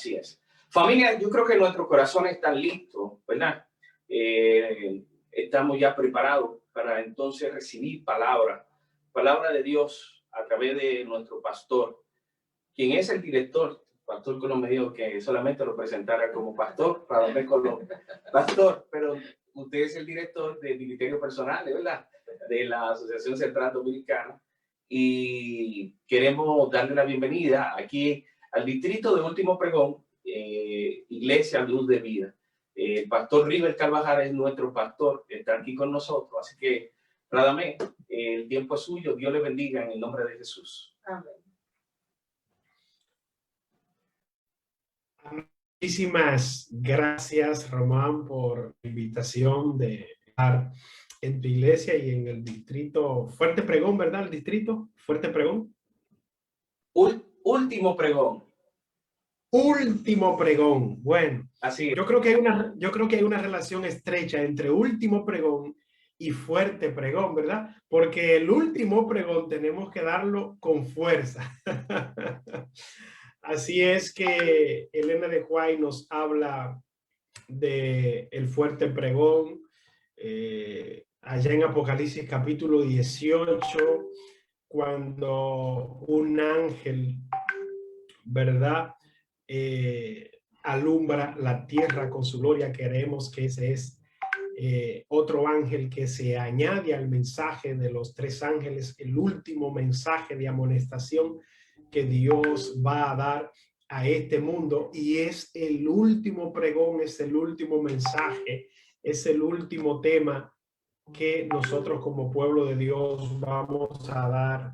Así es. Familia, yo creo que nuestros corazones están listos, ¿verdad? Estamos ya preparados para entonces recibir palabra de Dios a través de nuestro pastor, quien es el director. Pastor Colón me dijo que solamente lo presentara como pastor, para darme Colón, pastor, pero usted es el director del Ministerio Personal, ¿verdad? De la Asociación Central Dominicana, y queremos darle la bienvenida aquí al distrito de Último Pregón, Iglesia Luz de Vida. El pastor River Carvajal es nuestro pastor, está aquí con nosotros, así que, Radamé, el tiempo es suyo, Dios le bendiga en el nombre de Jesús. Amén. Muchísimas gracias, Román, por la invitación de estar en tu iglesia y en el distrito Fuerte Pregón, ¿verdad? El distrito Fuerte Pregón. Último Pregón. Último Pregón. Bueno, así es. Yo creo que hay una relación estrecha entre Último Pregón y Fuerte Pregón, ¿verdad? Porque el último pregón tenemos que darlo con fuerza. Así es que Elena de Huay nos habla de el fuerte pregón, allá en Apocalipsis capítulo 18, cuando un ángel, ¿verdad? Alumbra la tierra con su gloria. Creemos que ese es otro ángel que se añade al mensaje de los tres ángeles, el último mensaje de amonestación que Dios va a dar a este mundo, y es el último pregón, es el último mensaje, es el último tema que nosotros como pueblo de Dios vamos a dar.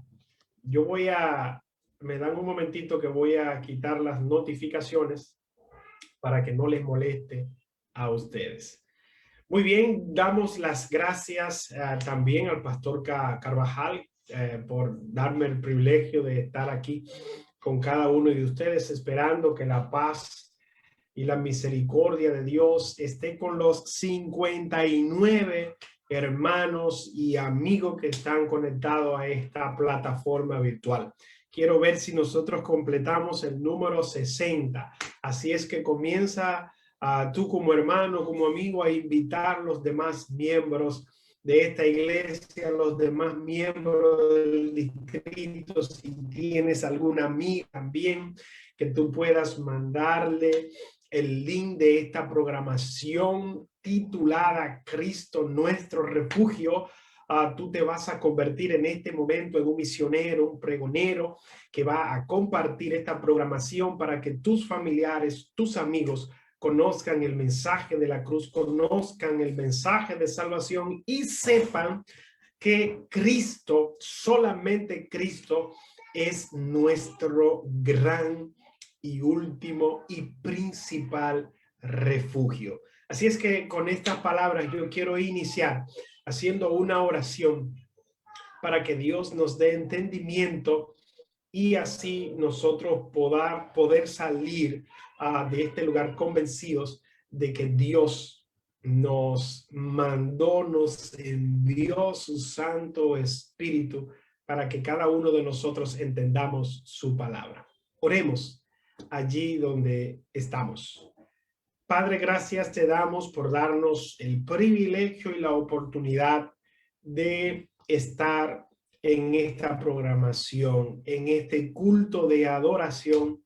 Me dan un momentito que voy a quitar las notificaciones para que no les moleste a ustedes. Muy bien, damos las gracias también al pastor Carvajal por darme el privilegio de estar aquí con cada uno de ustedes, esperando que la paz y la misericordia de Dios esté con los 59 hermanos y amigos que están conectados a esta plataforma virtual. Quiero ver si nosotros completamos el número 60. Así es que comienza tú como hermano, como amigo, a invitar a los demás miembros de esta iglesia, los demás miembros del distrito. Si tienes alguna amiga también, que tú puedas mandarle el link de esta programación titulada Cristo Nuestro Refugio. Tú te vas a convertir en este momento en un misionero, un pregonero que va a compartir esta programación para que tus familiares, tus amigos conozcan el mensaje de la cruz, conozcan el mensaje de salvación y sepan que Cristo, solamente Cristo, es nuestro gran y último y principal refugio. Así es que con estas palabras yo quiero iniciar haciendo una oración para que Dios nos dé entendimiento y así nosotros poder salir de este lugar convencidos de que Dios nos mandó, nos envió su Santo Espíritu para que cada uno de nosotros entendamos su palabra. Oremos allí donde estamos. Padre, gracias te damos por darnos el privilegio y la oportunidad de estar en esta programación, en este culto de adoración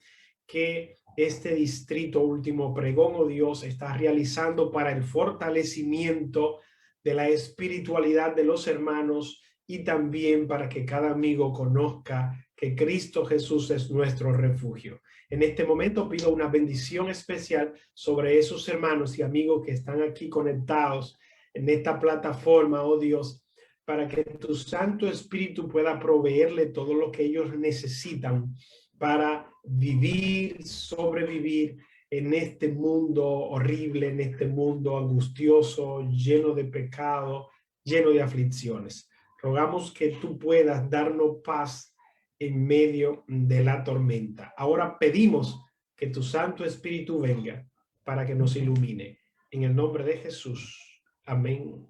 que este distrito Último Pregón, oh Dios, está realizando para el fortalecimiento de la espiritualidad de los hermanos y también para que cada amigo conozca que Cristo Jesús es nuestro refugio. En este momento pido una bendición especial sobre esos hermanos y amigos que están aquí conectados en esta plataforma, oh Dios, para que tu Santo Espíritu pueda proveerle todo lo que ellos necesitan para vivir, sobrevivir en este mundo horrible, en este mundo angustioso, lleno de pecado, lleno de aflicciones. Rogamos que tú puedas darnos paz en medio de la tormenta. Ahora pedimos que tu Santo Espíritu venga para que nos ilumine. En el nombre de Jesús. Amén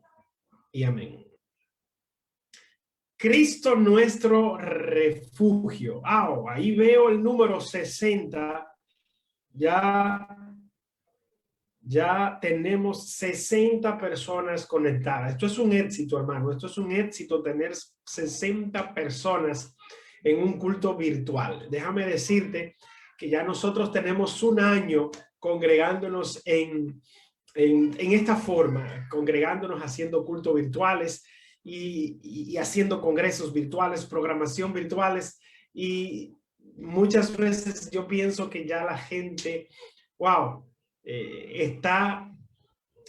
y amén. Cristo nuestro refugio. Ahí veo el número 60 Ya tenemos 60 personas conectadas. Esto es un éxito, hermano. Esto es un éxito tener 60 personas en un culto virtual. Déjame decirte que ya nosotros tenemos un año congregándonos en esta forma, congregándonos haciendo cultos virtuales y haciendo congresos virtuales, programación virtuales. Y muchas veces yo pienso que ya la gente, wow, está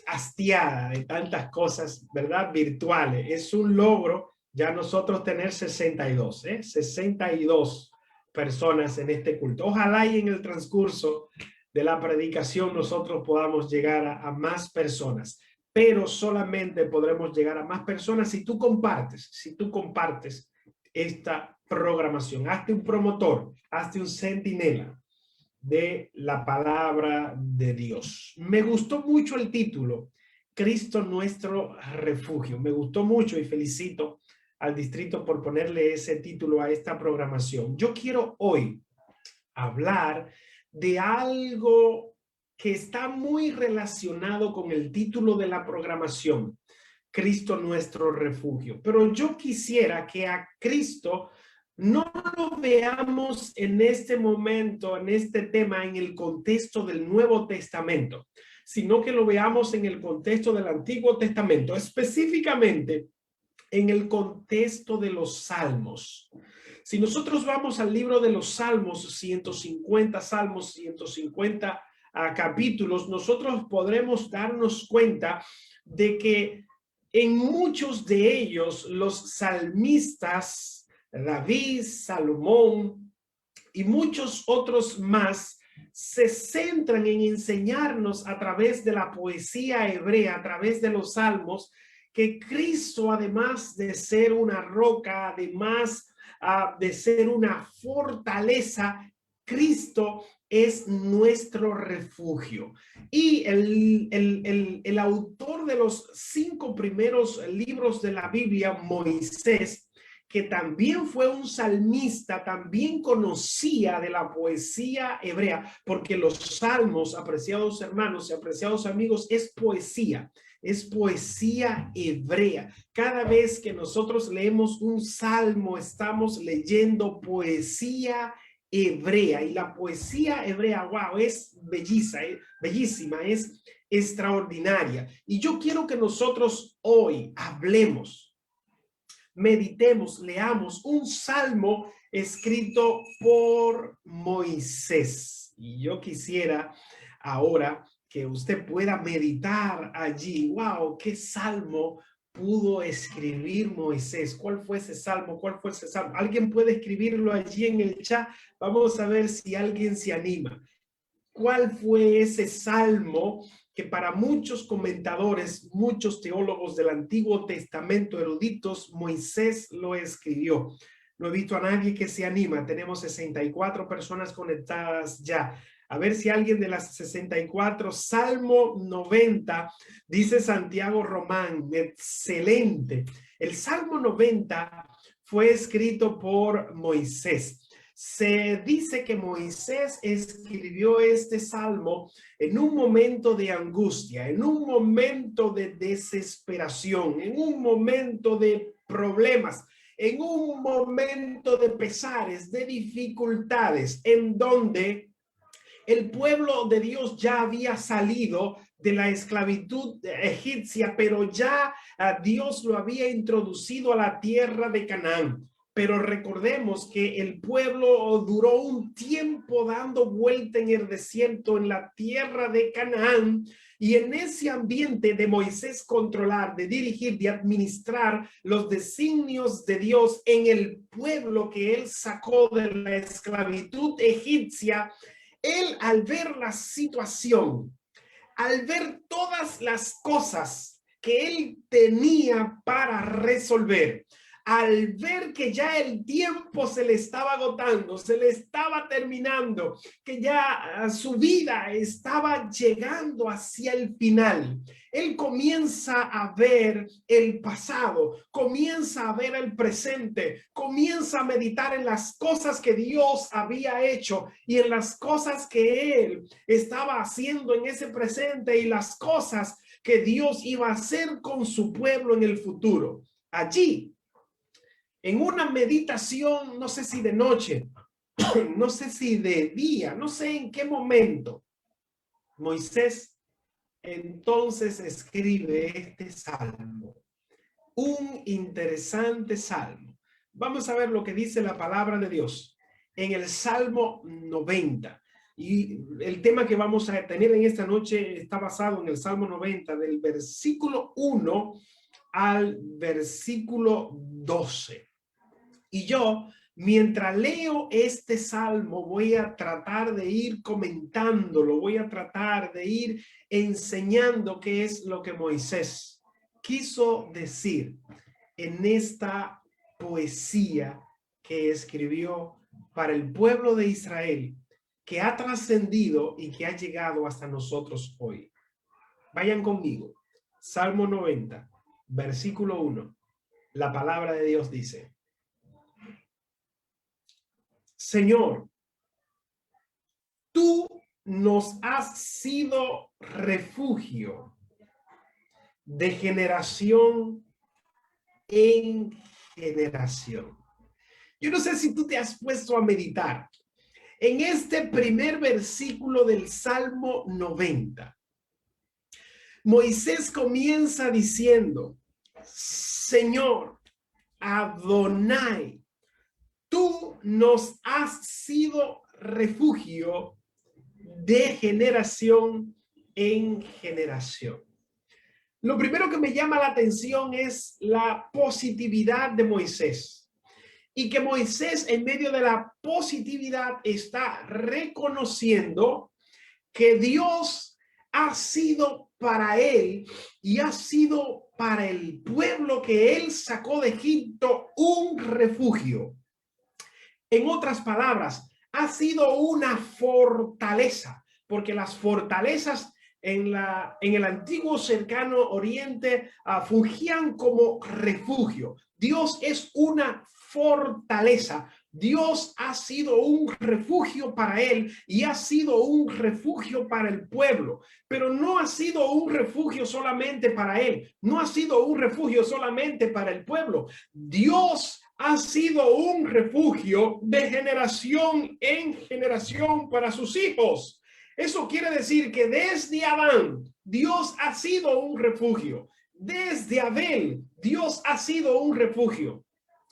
hastiada de tantas cosas, ¿verdad? Virtuales. Es un logro ya nosotros tener 62, 62 personas en este culto. Ojalá y en el transcurso de la predicación nosotros podamos llegar a más personas, pero solamente podremos llegar a más personas si tú compartes esta programación. Hazte un promotor, hazte un centinela de la palabra de Dios. Me gustó mucho el título, Cristo nuestro refugio. Me gustó mucho y felicito al distrito por ponerle ese título a esta programación. Yo quiero hoy hablar de algo que está muy relacionado con el título de la programación, Cristo nuestro refugio. Pero yo quisiera que a Cristo no lo veamos en este momento, en este tema, en el contexto del Nuevo Testamento, sino que lo veamos en el contexto del Antiguo Testamento, específicamente en el contexto de los Salmos. Si nosotros vamos al libro de los Salmos, 150 Salmos, 150 capítulos, nosotros podremos darnos cuenta de que en muchos de ellos los salmistas, David, Salomón y muchos otros más, se centran en enseñarnos a través de la poesía hebrea, a través de los salmos, que Cristo, además de ser una roca, además de ser una fortaleza, Cristo es nuestro refugio. Y el autor de los 5 primeros libros de la Biblia, Moisés, que también fue un salmista, también conocía de la poesía hebrea, porque los salmos, apreciados hermanos y apreciados amigos, es poesía hebrea. Cada vez que nosotros leemos un salmo, estamos leyendo poesía hebrea, y la poesía hebrea, wow, es bellísima, es extraordinaria. Y yo quiero que nosotros hoy hablemos, meditemos, leamos un salmo escrito por Moisés. Y yo quisiera ahora que usted pueda meditar allí. Wow, qué salmo pudo escribir Moisés. ¿Cuál fue ese salmo? ¿Cuál fue ese salmo? ¿Alguien puede escribirlo allí en el chat? Vamos a ver si alguien se anima. ¿Cuál fue ese salmo que para muchos comentadores, muchos teólogos del Antiguo Testamento eruditos, Moisés lo escribió? No he visto a nadie que se anima. Tenemos 64 personas conectadas ya. A ver si alguien de las 64, Salmo 90, dice Santiago Román, excelente. El Salmo 90 fue escrito por Moisés. Se dice que Moisés escribió este salmo en un momento de angustia, en un momento de desesperación, en un momento de problemas, en un momento de pesares, de dificultades, en donde el pueblo de Dios ya había salido de la esclavitud egipcia, pero ya Dios lo había introducido a la tierra de Canaán. Pero recordemos que el pueblo duró un tiempo dando vuelta en el desierto, en la tierra de Canaán, y en ese ambiente de Moisés controlar, de dirigir, de administrar los designios de Dios en el pueblo que él sacó de la esclavitud egipcia, él, al ver la situación, al ver todas las cosas que él tenía para resolver, al ver que ya el tiempo se le estaba agotando, se le estaba terminando, que ya su vida estaba llegando hacia el final, él comienza a ver el pasado, comienza a ver el presente, comienza a meditar en las cosas que Dios había hecho y en las cosas que él estaba haciendo en ese presente y las cosas que Dios iba a hacer con su pueblo en el futuro. Allí, en una meditación, no sé si de noche, no sé si de día, no sé en qué momento, Moisés entonces escribe este salmo, un interesante salmo. Vamos a ver lo que dice la palabra de Dios en el Salmo 90. Y el tema que vamos a tener en esta noche está basado en el Salmo 90, del versículo 1 al versículo 12. Y yo, mientras leo este salmo, voy a tratar de ir comentándolo, voy a tratar de ir enseñando qué es lo que Moisés quiso decir en esta poesía que escribió para el pueblo de Israel, que ha trascendido y que ha llegado hasta nosotros hoy. Vayan conmigo. Salmo 90, versículo 1. La palabra de Dios dice: Señor, tú nos has sido refugio de generación en generación. Yo no sé si tú te has puesto a meditar en este primer versículo del Salmo 90. Moisés comienza diciendo: Señor, Adonai, tú nos has sido refugio de generación en generación. Lo primero que me llama la atención es la positividad de Moisés. Y que Moisés, en medio de la positividad, está reconociendo que Dios ha sido para él y ha sido para el pueblo que él sacó de Egipto un refugio. En otras palabras, ha sido una fortaleza, porque las fortalezas en el antiguo cercano oriente fungían como refugio. Dios es una fortaleza. Dios ha sido un refugio para él y ha sido un refugio para el pueblo, pero no ha sido un refugio solamente para él, no ha sido un refugio solamente para el pueblo. Dios ha sido un refugio de generación en generación para sus hijos. Eso quiere decir que desde Adán, Dios ha sido un refugio. Desde Abel, Dios ha sido un refugio.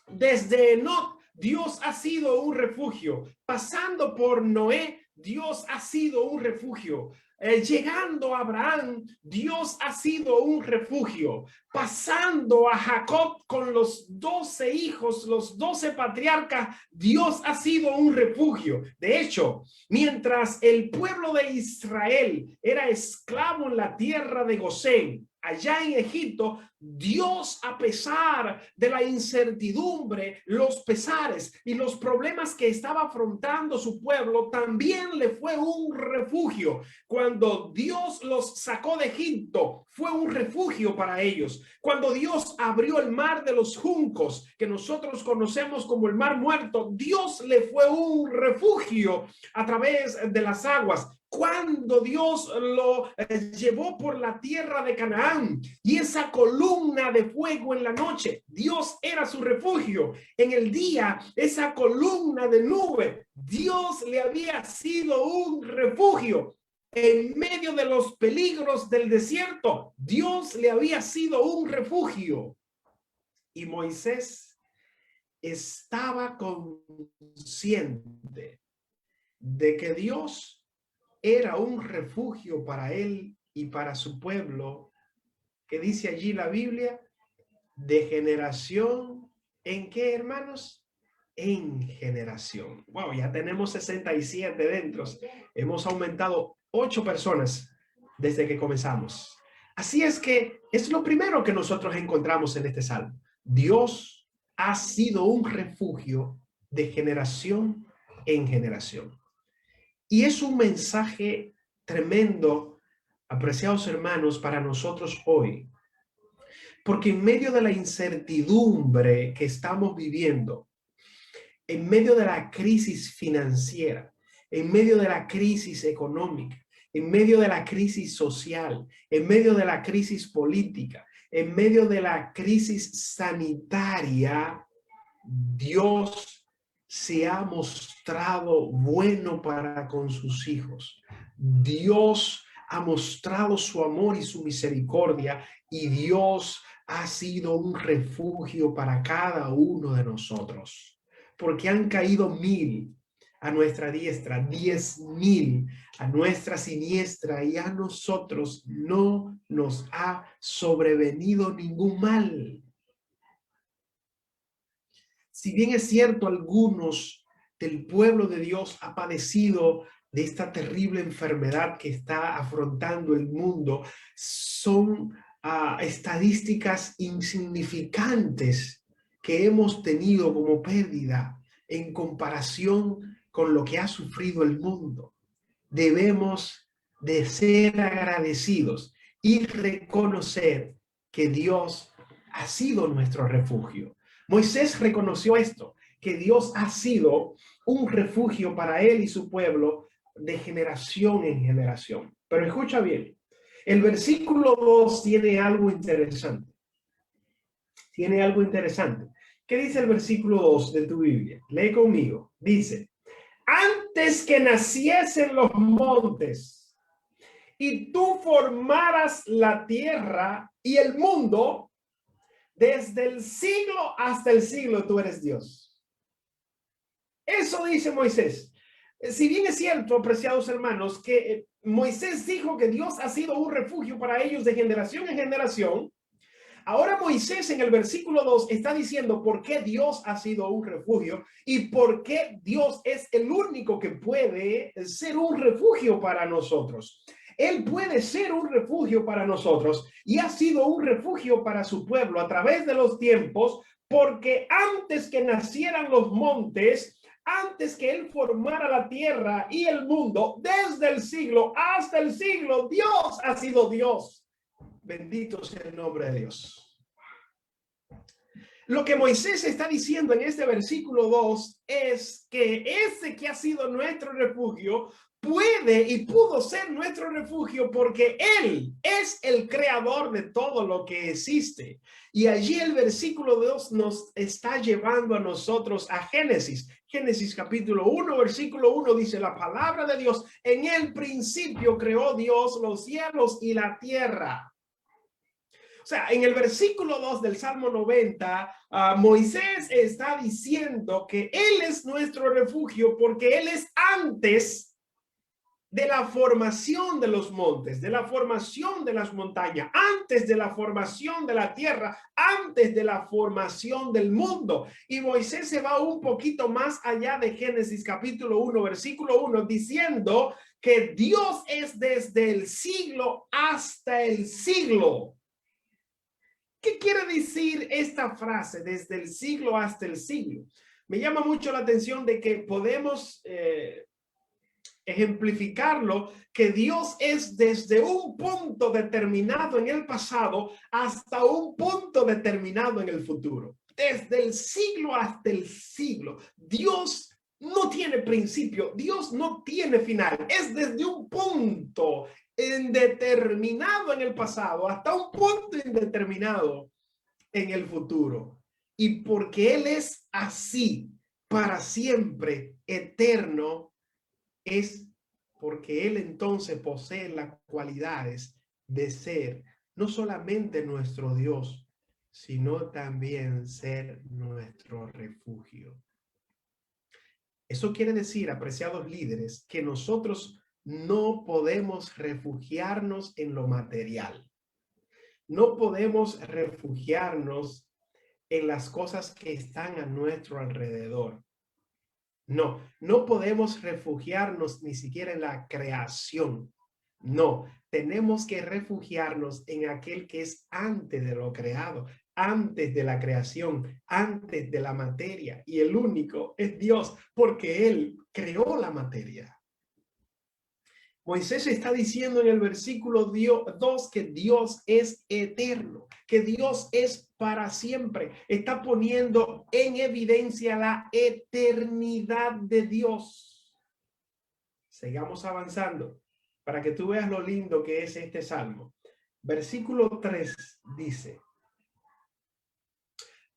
Desde Enoc, Dios ha sido un refugio. Pasando por Noé, Dios ha sido un refugio. Llegando a Abraham, Dios ha sido un refugio. Pasando a Jacob con los 12 hijos, los 12 patriarcas, Dios ha sido un refugio. De hecho, mientras el pueblo de Israel era esclavo en la tierra de Gosén, allá en Egipto, Dios, a pesar de la incertidumbre, los pesares y los problemas que estaba afrontando su pueblo, también le fue un refugio. Cuando Dios los sacó de Egipto, fue un refugio para ellos. Cuando Dios abrió el mar de los juncos, que nosotros conocemos como el mar muerto, Dios le fue un refugio a través de las aguas. Cuando Dios lo llevó por la tierra de Canaán y esa columna de fuego en la noche, Dios era su refugio. En el día, esa columna de nube, Dios le había sido un refugio. En medio de los peligros del desierto, Dios le había sido un refugio. Y Moisés estaba consciente de que Dios era un refugio para él y para su pueblo, que dice allí la Biblia, de generación en qué, hermanos, en generación. Wow, ya tenemos 67 dentro. Hemos aumentado 8 personas desde que comenzamos. Así es que es lo primero que nosotros encontramos en este salmo. Dios ha sido un refugio de generación en generación. Y es un mensaje tremendo, apreciados hermanos, para nosotros hoy. Porque en medio de la incertidumbre que estamos viviendo, en medio de la crisis financiera, en medio de la crisis económica, en medio de la crisis social, en medio de la crisis política, en medio de la crisis sanitaria, Dios se ha mostrado bueno para con sus hijos. Dios ha mostrado su amor y su misericordia, y Dios ha sido un refugio para cada uno de nosotros. Porque han caído 1000 a nuestra diestra, 10,000 a nuestra siniestra, y a nosotros no nos ha sobrevenido ningún mal. Si bien es cierto, algunos del pueblo de Dios ha padecido de esta terrible enfermedad que está afrontando el mundo, son estadísticas insignificantes que hemos tenido como pérdida en comparación con lo que ha sufrido el mundo. Debemos de ser agradecidos y reconocer que Dios ha sido nuestro refugio. Moisés reconoció esto, que Dios ha sido un refugio para él y su pueblo de generación en generación. Pero escucha bien, el versículo 2 tiene algo interesante. Tiene algo interesante. ¿Qué dice el versículo 2 de tu Biblia? Lee conmigo. Dice: antes que naciesen los montes y tú formaras la tierra y el mundo, desde el siglo hasta el siglo tú eres Dios. Eso dice Moisés. Si bien es cierto, apreciados hermanos, que Moisés dijo que Dios ha sido un refugio para ellos de generación en generación, ahora Moisés en el versículo 2 está diciendo por qué Dios ha sido un refugio y por qué Dios es el único que puede ser un refugio para nosotros. Él puede ser un refugio para nosotros y ha sido un refugio para su pueblo a través de los tiempos, porque antes que nacieran los montes, antes que Él formara la tierra y el mundo, desde el siglo hasta el siglo, Dios ha sido Dios. Bendito sea el nombre de Dios. Lo que Moisés está diciendo en este versículo 2 es que ese que ha sido nuestro refugio puede y pudo ser nuestro refugio porque Él es el creador de todo lo que existe. Y allí el versículo 2 nos está llevando a nosotros a Génesis. Génesis capítulo 1, versículo 1 dice: la palabra de Dios, en el principio creó Dios los cielos y la tierra. O sea, en el versículo 2 del Salmo 90, Moisés está diciendo que Él es nuestro refugio porque Él es antes de la formación de los montes, de la formación de las montañas, antes de la formación de la tierra, antes de la formación del mundo. Y Moisés se va un poquito más allá de Génesis capítulo 1, versículo 1, diciendo que Dios es desde el siglo hasta el siglo. ¿Qué quiere decir esta frase, desde el siglo hasta el siglo? Me llama mucho la atención de que podemos ejemplificarlo, que Dios es desde un punto determinado en el pasado hasta un punto determinado en el futuro. Desde el siglo hasta el siglo. Dios no tiene principio, Dios no tiene final. Es desde un punto indeterminado en el pasado hasta un punto indeterminado en el futuro. Y porque Él es así para siempre, eterno, es porque Él entonces posee las cualidades de ser no solamente nuestro Dios, sino también ser nuestro refugio. Eso quiere decir, apreciados líderes, que nosotros no podemos refugiarnos en lo material. No podemos refugiarnos en las cosas que están a nuestro alrededor. No, no podemos refugiarnos ni siquiera en la creación. No, tenemos que refugiarnos en aquel que es antes de lo creado. antes de la creación, antes de la materia, y el único es Dios, porque Él creó la materia. Moisés está diciendo en el versículo 2 que Dios es eterno, que Dios es para siempre. Está poniendo en evidencia la eternidad de Dios. Sigamos avanzando para que tú veas lo lindo que es este salmo. Versículo 3 dice: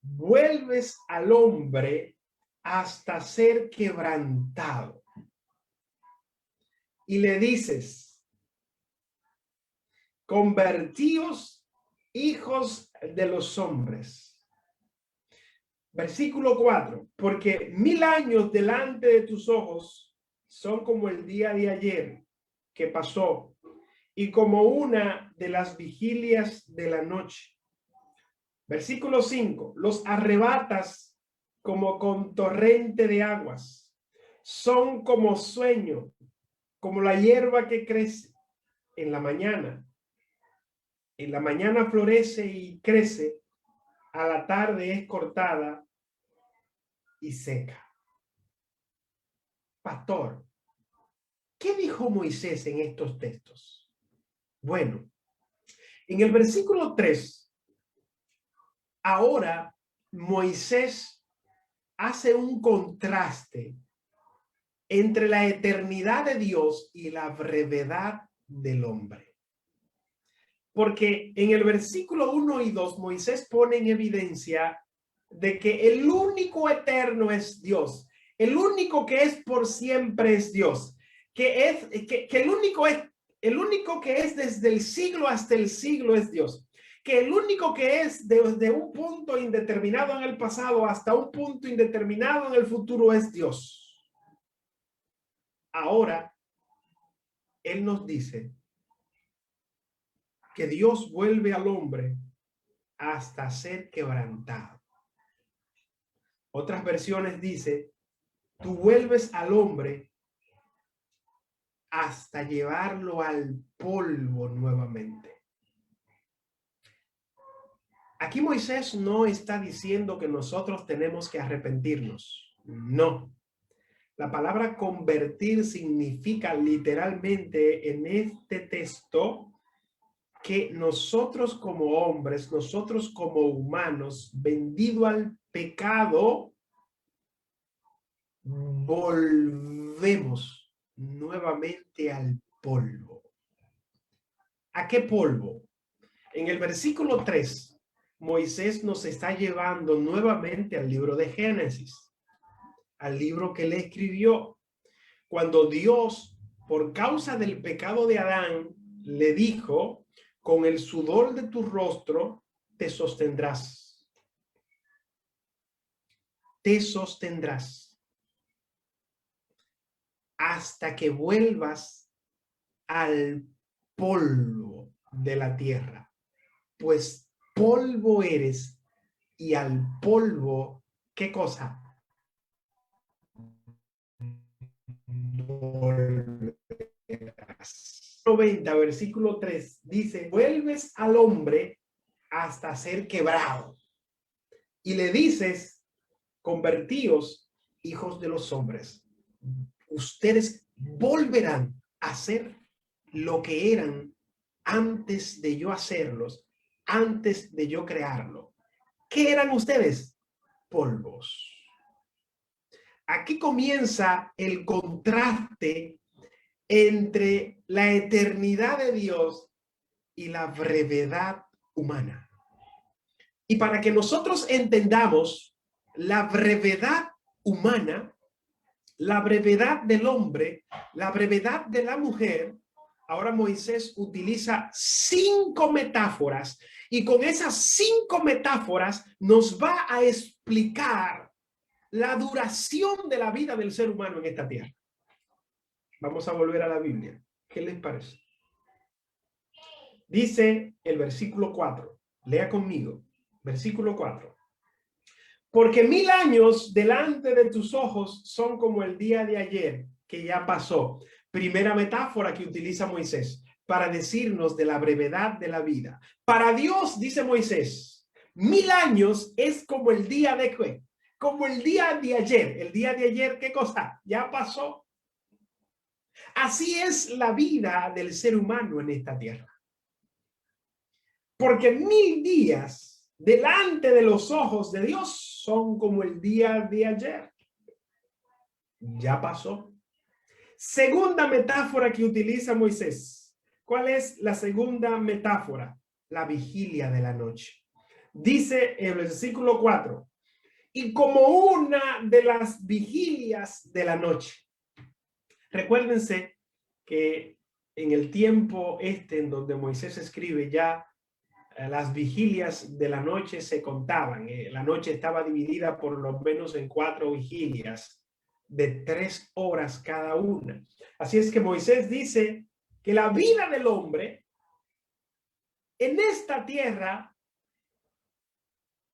vuelves al hombre hasta ser quebrantado. Y le dices: convertíos, hijos de los hombres. Versículo 4. Porque 1000 años delante de tus ojos son como el día de ayer que pasó, y como una de las vigilias de la noche. Versículo 5. Los arrebatas como con torrente de aguas. Son como sueño, como la hierba que crece en la mañana. En la mañana florece y crece, a la tarde es cortada y seca. Pastor, ¿qué dijo Moisés en estos textos? Bueno, en el versículo 3, ahora Moisés hace un contraste entre la eternidad de Dios y la brevedad del hombre. Porque en el versículo 1 y 2, Moisés pone en evidencia de que el único eterno es Dios. El único que es por siempre es Dios. Que el único que es desde el siglo hasta el siglo es Dios. Que el único que es desde un punto indeterminado en el pasado hasta un punto indeterminado en el futuro es Dios. Ahora, Él nos dice que Dios vuelve al hombre hasta ser quebrantado. Otras versiones dice: tú vuelves al hombre hasta llevarlo al polvo nuevamente. Aquí Moisés no está diciendo que nosotros tenemos que arrepentirnos. No. La palabra convertir significa literalmente en este texto que nosotros como hombres, nosotros como humanos, vendido al pecado, volvemos nuevamente al polvo. ¿A qué polvo? En el versículo 3, Moisés nos está llevando nuevamente al libro de Génesis, al libro que él escribió, cuando Dios, por causa del pecado de Adán, le dijo: con el sudor de tu rostro te sostendrás. Te sostendrás hasta que vuelvas al polvo de la tierra, pues polvo eres y al polvo, ¿qué cosa? Volverás. 90, versículo 3 dice: vuelves al hombre hasta ser quebrado y le dices: convertíos, hijos de los hombres. Ustedes volverán a ser lo que eran antes de yo hacerlos, antes de yo crearlo. ¿Qué eran ustedes? Polvos. Aquí comienza el contraste entre la eternidad de Dios y la brevedad humana. Y para que nosotros entendamos la brevedad humana, la brevedad del hombre, la brevedad de la mujer, ahora Moisés utiliza 5 metáforas y con esas 5 metáforas nos va a explicar la duración de la vida del ser humano en esta tierra. Vamos a volver a la Biblia. ¿Qué les parece? Dice el versículo 4. Lea conmigo. Versículo 4. Porque 1000 años delante de tus ojos son como el día de ayer que ya pasó. Primera metáfora que utiliza Moisés para decirnos de la brevedad de la vida. Para Dios, dice Moisés, 1000 años es como el día de ¿qué? Como el día de ayer. El día de ayer, ¿qué cosa? Ya pasó. Así es la vida del ser humano en esta tierra. Porque 1000 días delante de los ojos de Dios son como el día de ayer. Ya pasó. Segunda metáfora que utiliza Moisés. ¿Cuál es la segunda metáfora? La vigilia de la noche. Dice en el versículo 4, y como una de las vigilias de la noche. Recuérdense que en el tiempo en donde Moisés escribe ya las vigilias de la noche se contaban. La noche estaba dividida por lo menos en 4 vigilias de 3 horas cada una. Así es que Moisés dice que la vida del hombre en esta tierra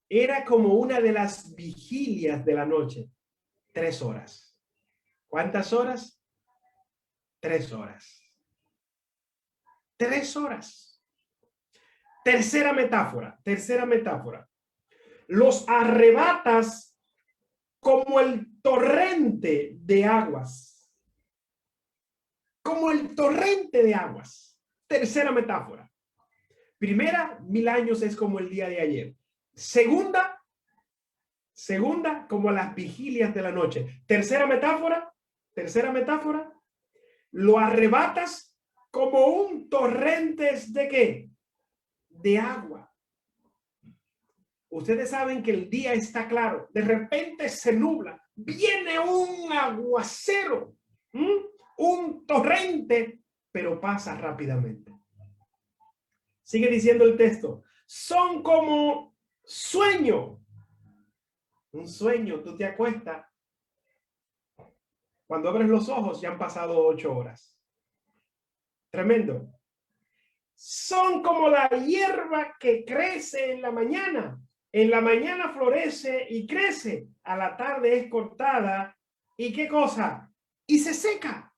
era como una de las vigilias de la noche. 3 horas. ¿Cuántas horas? 3 horas. 3 horas. Tercera metáfora. Los arrebatas como el torrente de aguas. Como el torrente de aguas. Tercera metáfora. Primera, 1000 años es como el día de ayer. Segunda, como las vigilias de la noche. Tercera metáfora, lo arrebatas como un torrente de ¿qué? De agua. Ustedes saben que el día está claro, de repente se nubla, viene un aguacero, un torrente, pero pasa rápidamente. Sigue diciendo el texto, son como sueño. Un sueño, tú te acuestas, cuando abres los ojos ya han pasado 8 horas. Tremendo. Son como la hierba que crece en la mañana. En la mañana florece y crece. A la tarde es cortada. ¿Y qué cosa? Y se seca.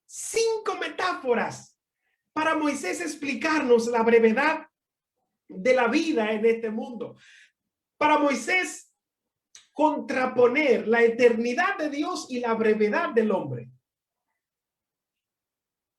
5 metáforas para Moisés explicarnos la brevedad de la vida en este mundo. Para Moisés contraponer la eternidad de Dios y la brevedad del hombre.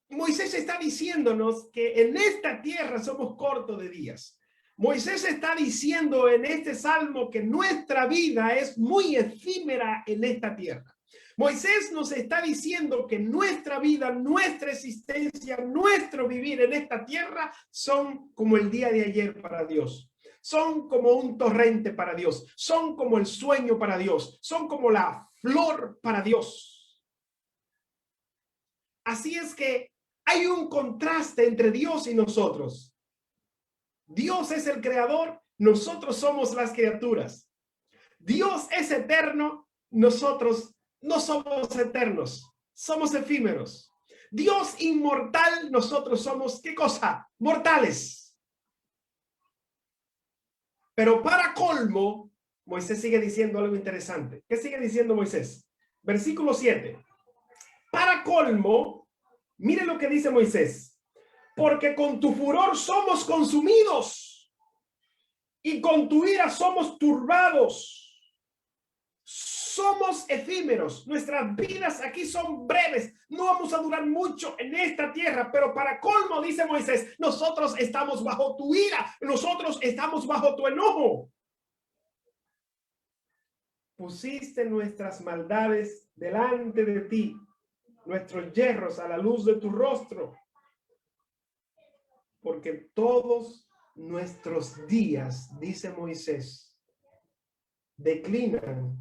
Moisés está diciéndonos que en esta tierra somos cortos de días. Moisés está diciendo en este salmo que nuestra vida es muy efímera en esta tierra. Moisés nos está diciendo que nuestra vida, nuestra existencia, nuestro vivir en esta tierra son como el día de ayer para Dios. Son como un torrente para Dios. Son como el sueño para Dios. Son como la flor para Dios. Así es que hay un contraste entre Dios y nosotros. Dios es el creador, nosotros somos las criaturas. Dios es eterno, nosotros no somos eternos, somos efímeros. Dios inmortal, nosotros somos, ¿qué cosa? Mortales. Pero para colmo, Moisés sigue diciendo algo interesante. ¿Qué sigue diciendo Moisés? Versículo 7. Para colmo, mire lo que dice Moisés. Porque con tu furor somos consumidos y con tu ira somos turbados. Somos efímeros. Nuestras vidas aquí son breves. No vamos a durar mucho en esta tierra, pero para colmo, dice Moisés, nosotros estamos bajo tu ira. Nosotros estamos bajo tu enojo. Pusiste nuestras maldades delante de ti, nuestros yerros a la luz de tu rostro. Porque todos nuestros días, dice Moisés, declinan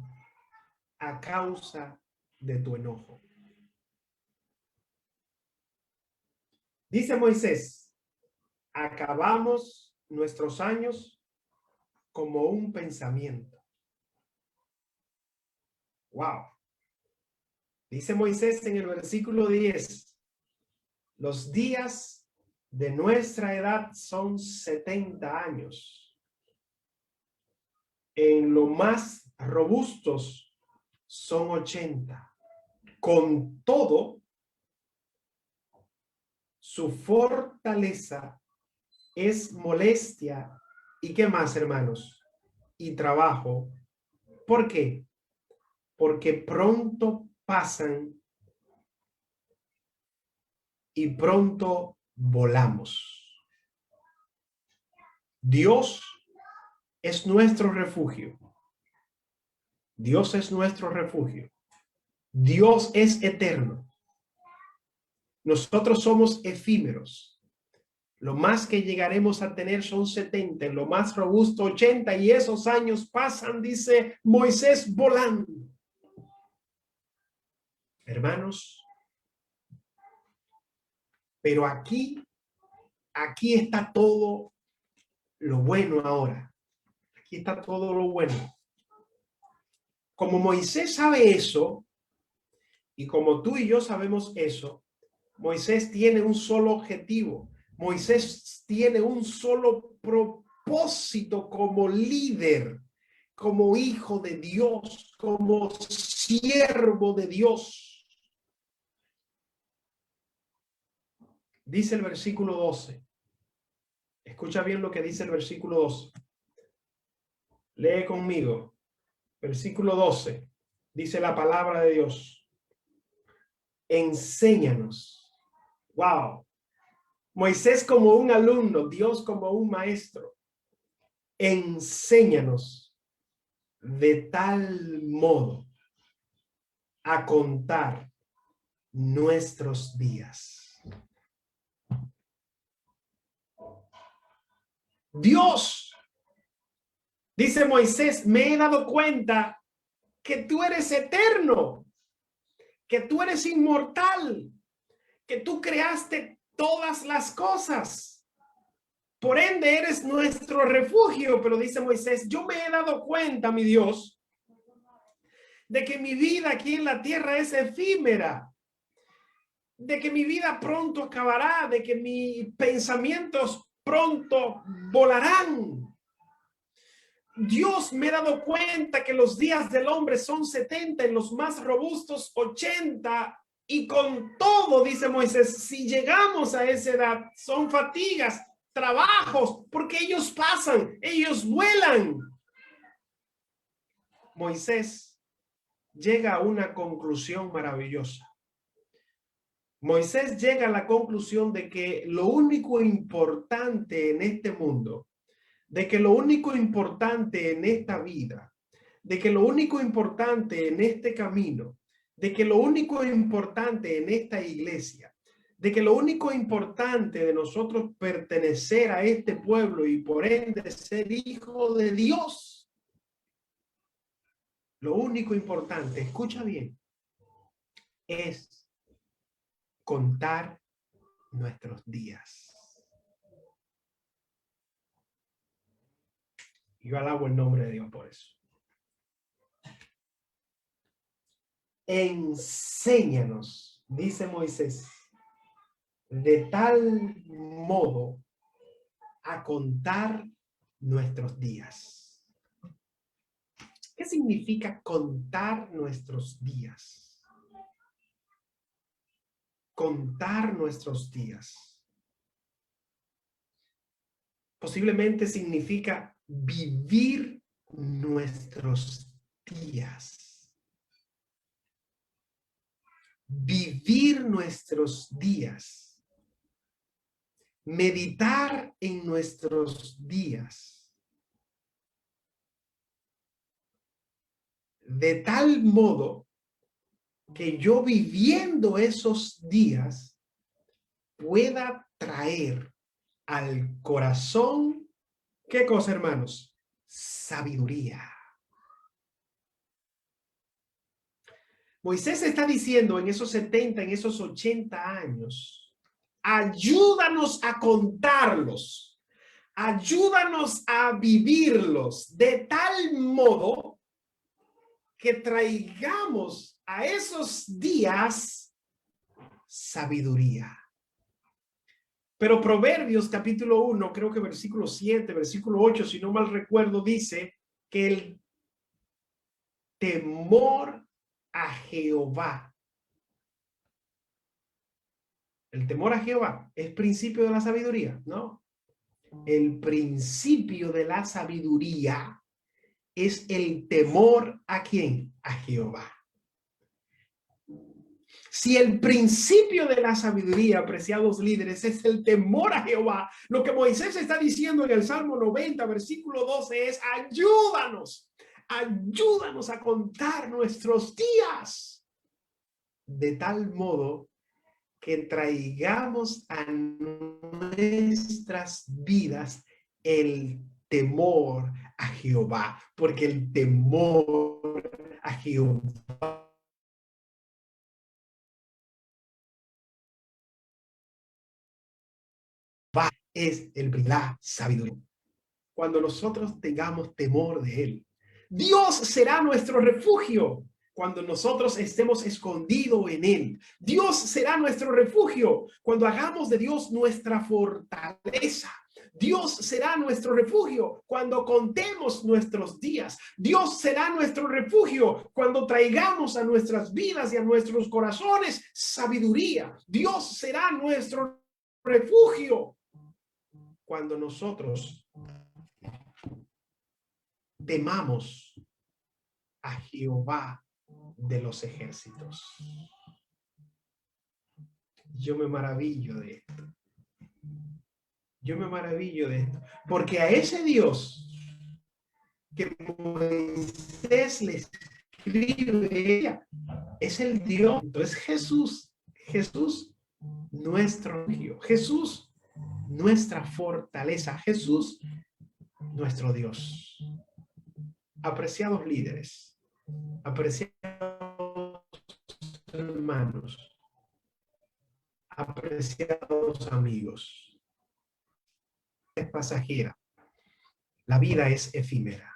a causa de tu enojo. Dice Moisés, acabamos nuestros años como un pensamiento. Wow. Dice Moisés en el versículo 10, los días de nuestra edad son 70 años. En lo más robustos son 80. Con todo, su fortaleza es molestia ¿Y qué más, hermanos? Y trabajo. ¿Por qué? Porque pronto pasan y pronto volamos. Dios es nuestro refugio. Dios es nuestro refugio. Dios es eterno. Nosotros somos efímeros. Lo más que llegaremos a tener son 70, en lo más robusto 80, y esos años pasan, dice Moisés, volando. Hermanos, pero aquí está todo lo bueno ahora. Aquí está todo lo bueno. Como Moisés sabe eso, y como tú y yo sabemos eso, Moisés tiene un solo objetivo. Moisés tiene un solo propósito como líder, como hijo de Dios, como siervo de Dios. Dice el versículo 12. Escucha bien lo que dice el versículo 12. Lee conmigo. Versículo 12. Dice la palabra de Dios. Enséñanos. Wow. Moisés como un alumno, Dios como un maestro. Enséñanos de tal modo a contar nuestros días. Dios, dice Moisés, me he dado cuenta que tú eres eterno, que tú eres inmortal, que tú creaste todas las cosas. Por ende, eres nuestro refugio. Pero dice Moisés, yo me he dado cuenta, mi Dios, de que mi vida aquí en la tierra es efímera, de que mi vida pronto acabará, de que mis pensamientos pronto volarán. Dios, me he dado cuenta que los días del hombre son 70, en los más robustos 80, y con todo, dice Moisés, si llegamos a esa edad, son fatigas, trabajos, porque ellos pasan, ellos vuelan. Moisés llega a una conclusión maravillosa. Moisés llega a la conclusión de que lo único importante en este mundo, de que lo único importante en esta vida, de que lo único importante en este camino, de que lo único importante en esta iglesia, de que lo único importante de nosotros pertenecer a este pueblo y por ende ser hijo de Dios, lo único importante, escucha bien, es contar nuestros días. Yo alabo el nombre de Dios por eso. Enséñanos, dice Moisés, de tal modo a contar nuestros días. ¿Qué significa contar nuestros días? Contar nuestros días. Posiblemente significa vivir nuestros días. Vivir nuestros días. Meditar en nuestros días. De tal modo que yo viviendo esos días pueda traer al corazón, ¿qué cosa, hermanos? Sabiduría. Moisés está diciendo en esos 70, en esos 80 años, ayúdanos a contarlos, ayúdanos a vivirlos de tal modo que traigamos a esos días sabiduría. Pero Proverbios capítulo 1, creo que versículo 7, versículo 8, si no mal recuerdo, dice que el temor a Jehová, el temor a Jehová es principio de la sabiduría, ¿no? el principio de la sabiduría es el temor ¿a quién? A Jehová. Si el principio de la sabiduría, apreciados líderes, es el temor a Jehová, lo que Moisés está diciendo en el Salmo 90, versículo 12 es: ayúdanos, ayúdanos a contar nuestros días de tal modo que traigamos a nuestras vidas el temor a Jehová, porque el temor a Jehová es la sabiduría. Cuando nosotros tengamos temor de él, Dios será nuestro refugio. Cuando nosotros estemos escondidos en él, Dios será nuestro refugio. Cuando hagamos de Dios nuestra fortaleza, Dios será nuestro refugio. Cuando contemos nuestros días, Dios será nuestro refugio. Cuando traigamos a nuestras vidas y a nuestros corazones sabiduría, Dios será nuestro refugio. Cuando nosotros temamos a Jehová de los ejércitos. Yo me maravillo de esto. Yo me maravillo de esto. Porque a ese Dios que Moisés le escribe es el Dios. Entonces Jesús, nuestro Dios. Jesús, nuestra fortaleza. Jesús, nuestro Dios. Apreciados líderes, apreciados hermanos, apreciados amigos, es pasajera, la vida es efímera.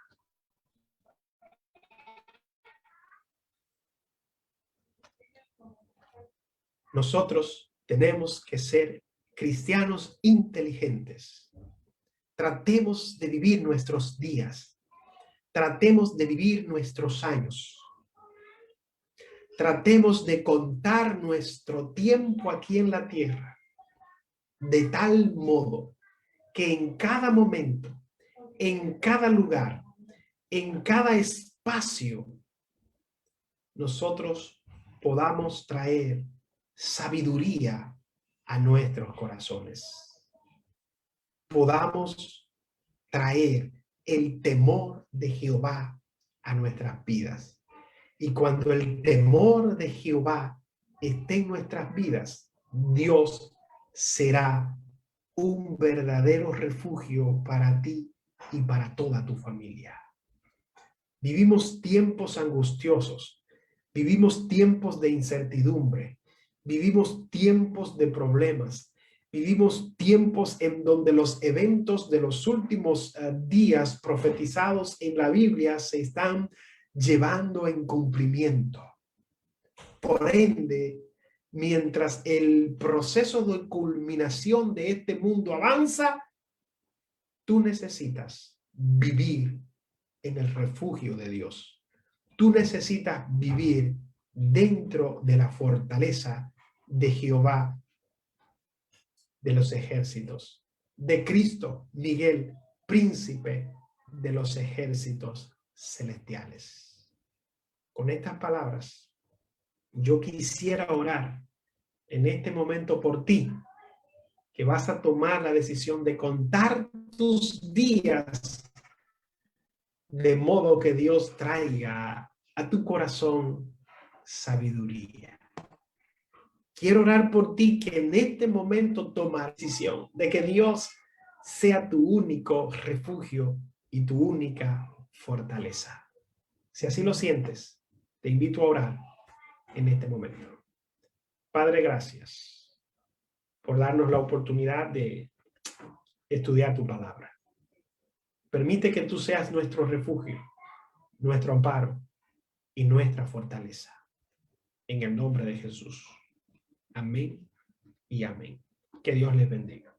Nosotros tenemos que ser cristianos inteligentes. Tratemos de vivir nuestros días. Tratemos de vivir nuestros años. Tratemos de contar nuestro tiempo aquí en la tierra de tal modo que en cada momento, en cada lugar, en cada espacio, nosotros podamos traer sabiduría a nuestros corazones. Podamos traer el temor de Jehová a nuestras vidas. Y cuando el temor de Jehová esté en nuestras vidas, Dios será un verdadero refugio para ti y para toda tu familia. Vivimos tiempos angustiosos, vivimos tiempos de incertidumbre, vivimos tiempos de problemas, vivimos tiempos en donde los eventos de los últimos días profetizados en la Biblia se están llevando en cumplimiento. Por ende, mientras el proceso de culminación de este mundo avanza, tú necesitas vivir en el refugio de Dios. Tú necesitas vivir dentro de la fortaleza de Jehová de los ejércitos, de Cristo Miguel, príncipe de los ejércitos celestiales. Con estas palabras, yo quisiera orar en este momento por ti, que vas a tomar la decisión de contar tus días de modo que Dios traiga a tu corazón sabiduría. Quiero orar por ti que en este momento toma la decisión de que Dios sea tu único refugio y tu única fortaleza. Si así lo sientes, te invito a orar en este momento. Padre, gracias por darnos la oportunidad de estudiar tu palabra. Permite que tú seas nuestro refugio, nuestro amparo y nuestra fortaleza. En el nombre de Jesús. Amén y amén. Que Dios les bendiga.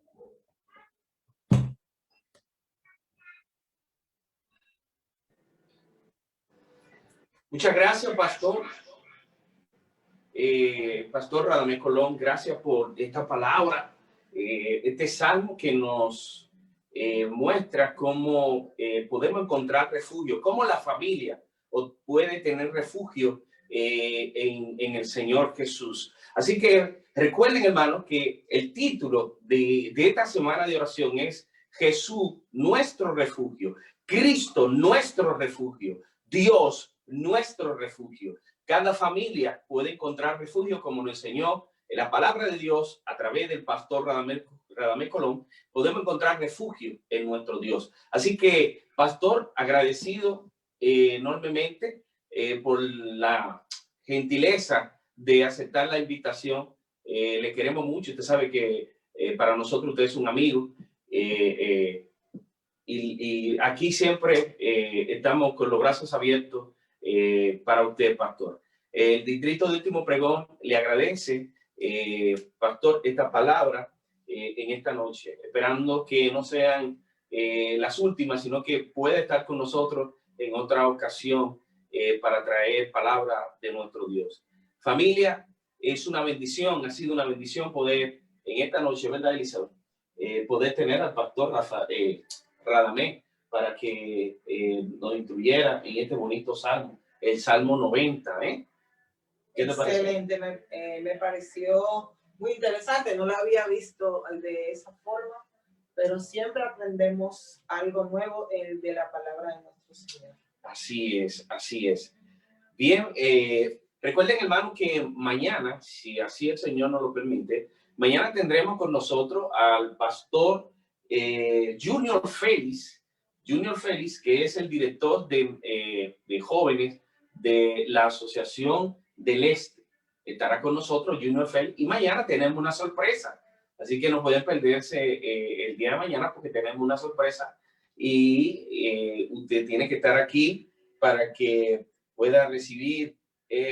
Muchas gracias, pastor. Pastor Radamés Colón, gracias por esta palabra, este salmo que nos muestra cómo podemos encontrar refugio, cómo la familia puede tener refugio en el Señor Jesús. Así que recuerden, hermanos, que el título de esta semana de oración es Jesús, nuestro refugio, Cristo, nuestro refugio, Dios, nuestro refugio. Cada familia puede encontrar refugio, como nos enseñó en la palabra de Dios a través del pastor Radamés Colón. Podemos encontrar refugio en nuestro Dios. Así que, pastor, agradecido enormemente por la gentileza de aceptar la invitación. Le queremos mucho. Usted sabe que para nosotros usted es un amigo. Y aquí siempre estamos con los brazos abiertos para usted, pastor. El Distrito de Último Pregón le agradece, pastor, esta palabra en esta noche, esperando que no sean las últimas, sino que pueda estar con nosotros en otra ocasión para traer palabra de nuestro Dios. Familia, es una bendición, ha sido una bendición poder en esta noche, ¿verdad, Elizabeth? Poder tener al pastor Radamés para que nos instruyera en este bonito salmo, el Salmo 90. ¿Qué te parece? Excelente, me pareció muy interesante, no lo había visto de esa forma, pero siempre aprendemos algo nuevo de la palabra de nuestro Señor. Así es, así es. Bien, recuerden, hermanos, que mañana, si así el Señor nos lo permite, mañana tendremos con nosotros al pastor Junior Félix, que es el director de jóvenes de la Asociación del Este. Estará con nosotros Junior Félix y mañana tenemos una sorpresa. Así que no pueden perderse el día de mañana porque tenemos una sorpresa y usted tiene que estar aquí para que pueda recibir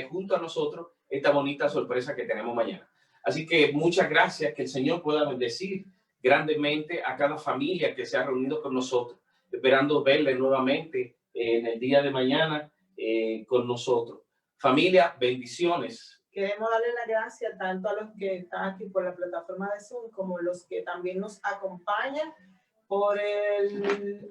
junto a nosotros esta bonita sorpresa que tenemos mañana. Así que muchas gracias, que el Señor pueda bendecir grandemente a cada familia que se ha reunido con nosotros, esperando verle nuevamente en el día de mañana con nosotros. Familia, bendiciones. Queremos darle las gracias tanto a los que están aquí por la plataforma de Zoom como los que también nos acompañan por el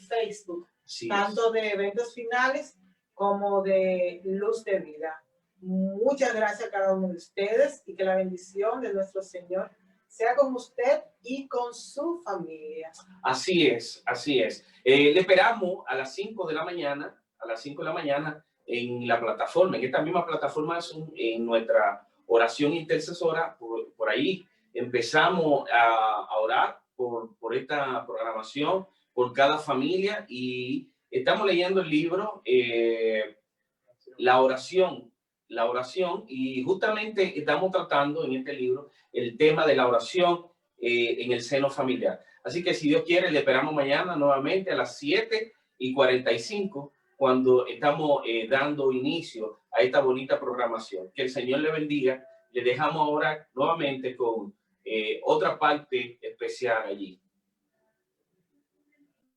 Facebook, sí, tanto de eventos finales como de Luz de Vida. Muchas gracias a cada uno de ustedes y que la bendición de nuestro Señor sea con usted y con su familia. Así es, así es. Le esperamos a las 5 de la mañana, en la plataforma, en esta misma plataforma Zoom, en nuestra oración intercesora. Por ahí empezamos a orar por esta programación, por cada familia, y estamos leyendo el libro La oración, y justamente estamos tratando en este libro el tema de la oración en el seno familiar. Así que si Dios quiere, le esperamos mañana nuevamente a las 7:45, cuando estamos dando inicio a esta bonita programación. Que el Señor le bendiga. Le dejamos ahora nuevamente con otra parte especial allí.